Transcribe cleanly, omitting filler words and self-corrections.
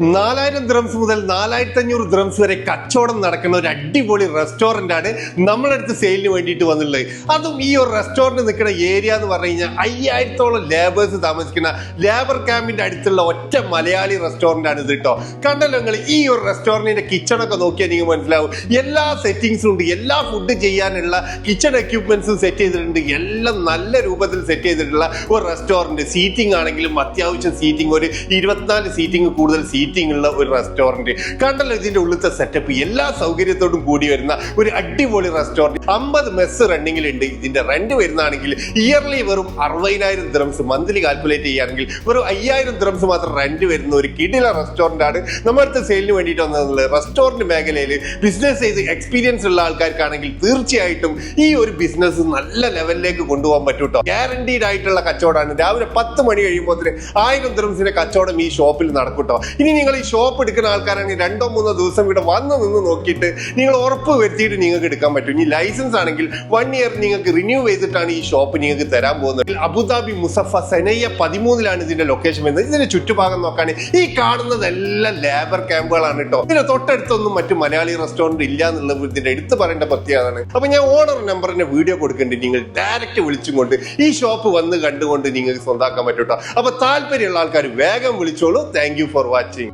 4000 dirhams മുതൽ 4500 dirhams വരെ കച്ചവടം നടക്കുന്ന ഒരു അടിപൊളി റെസ്റ്റോറന്റ് ആണ് നമ്മളടുത്ത് സെയിലിന് വേണ്ടിയിട്ട് വന്നുള്ളത്. അതും ഈ ഒരു റെസ്റ്റോറന്റ് നിൽക്കുന്ന ഏരിയ എന്ന് പറഞ്ഞു കഴിഞ്ഞാൽ 5000-ഓളം ലേബേഴ്സ് താമസിക്കുന്ന ലേബർ ക്യാമ്പിന്റെ അടുത്തുള്ള ഒറ്റ മലയാളി റെസ്റ്റോറന്റ് ആണ് ഇത് കേട്ടോ. കണ്ടല്ലോ നിങ്ങൾ ഈ ഒരു റെസ്റ്റോറന്റിന്റെ കിച്ചണൊക്കെ നോക്കിയാൽ നിങ്ങൾക്ക് മനസ്സിലാവും. എല്ലാ സെറ്റിംഗ്സും ഉണ്ട്, എല്ലാ ഫുഡ് ചെയ്യാനുള്ള കിച്ചൺ എക്യുപ്മെന്റ്സും സെറ്റ് ചെയ്തിട്ടുണ്ട്. എല്ലാം നല്ല രൂപത്തിൽ സെറ്റ് ചെയ്തിട്ടുള്ള ഒരു റെസ്റ്റോറന്റ്. സീറ്റിംഗ് ആണെങ്കിലും അത്യാവശ്യം സീറ്റിംഗ്, ഒരു 24 സീറ്റിംഗ് കൂടുതൽ സീറ്റിംഗ് ഉള്ള ഒരു റെസ്റ്റോറന്റ്. കണ്ടല്ലോ ഇതിന്റെ ഉള്ളിലത്തെ സെറ്റപ്പ്, എല്ലാ സൗകര്യത്തോടും കൂടി വരുന്ന ഒരു അടിപൊളി റെസ്റ്റോറന്റ്. 50 മെസ്സ് റണ്ണിങ്ങിലുണ്ട്. ഇതിന്റെ റെന്റ് വരുന്നതാണെങ്കിൽ ഇയർലി വെറും 60,000 ദിറംസ്, മന്ത്ലി കാൽക്കുലേറ്റ് ചെയ്യുകയാണെങ്കിൽ വെറും 5,000 ദിറംസ് മാത്രം റെന്റ് വരുന്ന ഒരു കിടില റെസ്റ്റോറന്റ് ആണ് നമ്മളടുത്ത് സെയിലിന് വേണ്ടിയിട്ട് വന്നതെന്നുള്ളത്. റെസ്റ്റോറന്റ് മേഖലയിൽ ബിസിനസ് ചെയ്ത് എക്സ്പീരിയൻസ് ഉള്ള ആൾക്കാർക്കാണെങ്കിൽ തീർച്ചയായിട്ടും ഈ ഒരു ബിസിനസ് നല്ല ലെവലിലേക്ക് കൊണ്ടുപോകാൻ പറ്റും കേട്ടോ. ഗ്യാരണ്ടീഡ് ആയിട്ടുള്ള കച്ചവടമാണ്. രാവിലെ 10 മണി കഴിയുമ്പോൾ 1000 ദിറംസിന്റെ കച്ചവടം ഈ ഷോപ്പിൽ നടക്കും കേട്ടോ. ഇനി നിങ്ങൾ ഈ ഷോപ്പ് എടുക്കുന്ന ആൾക്കാരാണെങ്കിൽ 2-3 ദിവസം ഇവിടെ വന്ന് നിന്ന് നോക്കിയിട്ട് നിങ്ങൾ ഉറപ്പ് വരുത്തിയിട്ട് നിങ്ങൾക്ക് എടുക്കാൻ പറ്റും. ഇനി ലൈസൻസ് ആണെങ്കിൽ 1 ഇയർ നിങ്ങൾക്ക് റിന്യൂ ചെയ്തിട്ടാണ് ഈ ഷോപ്പ് നിങ്ങൾക്ക് തരാൻ പോകുന്നത്. അബുദാബി മുസഫ സനയ്യ 13-ലാണ് ഇതിന്റെ ലൊക്കേഷൻ വരുന്നത്. ഇതിന്റെ ചുറ്റുഭാഗം നോക്കാൻ ഈ കാണുന്നതെല്ലാം ലേബർ ക്യാമ്പുകളാണ് കേട്ടോ. ഇതിന്റെ തൊട്ടടുത്തൊന്നും മറ്റു മലയാളി റെസ്റ്റോറന്റ് ഇല്ല എന്നുള്ളത് ഇതിന്റെ എടുത്ത് പറയേണ്ട പ്രത്യേകതയാണ്. അപ്പൊ ഞാൻ ഓണർ നമ്പറിന്റെ വീഡിയോ കൊടുക്കുന്നുണ്ട്. നിങ്ങൾ ഡയറക്റ്റ് വിളിച്ചും കൊണ്ട് ഈ ഷോപ്പ് വന്ന് കണ്ടുകൊണ്ട് നിങ്ങൾക്ക് സ്വന്തമാക്കാൻ പറ്റും കേട്ടോ. അപ്പൊ താല്പര്യമുള്ള ആൾക്കാർ വേഗം വിളിച്ചോളൂ. Thank you for watching.